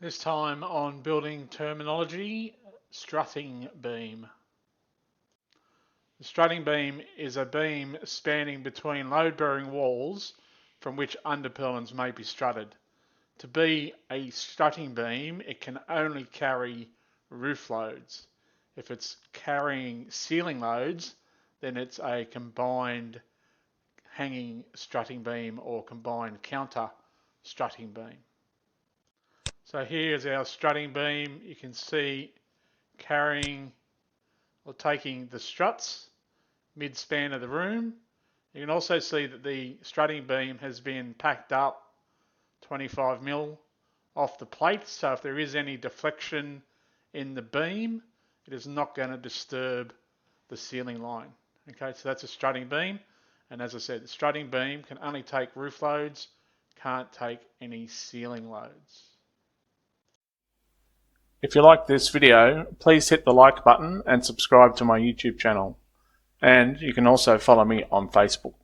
This time on building terminology, strutting beam. The strutting beam is a beam spanning between load-bearing walls from which underpillars may be strutted. To be a strutting beam, it can only carry roof loads. If it's carrying ceiling loads, then it's a combined hanging strutting beam or combined counter strutting beam. So here's our strutting beam. You can see carrying or taking the struts mid-span of the room. You can also see that the strutting beam has been packed up 25mm off the plate, so if there is any deflection in the beam, it is not going to disturb the ceiling line. Okay, so that's a strutting beam, and as I said, the strutting beam can only take roof loads, can't take any ceiling loads. If you like this video, please hit the like button and subscribe to my YouTube channel. And you can also follow me on Facebook.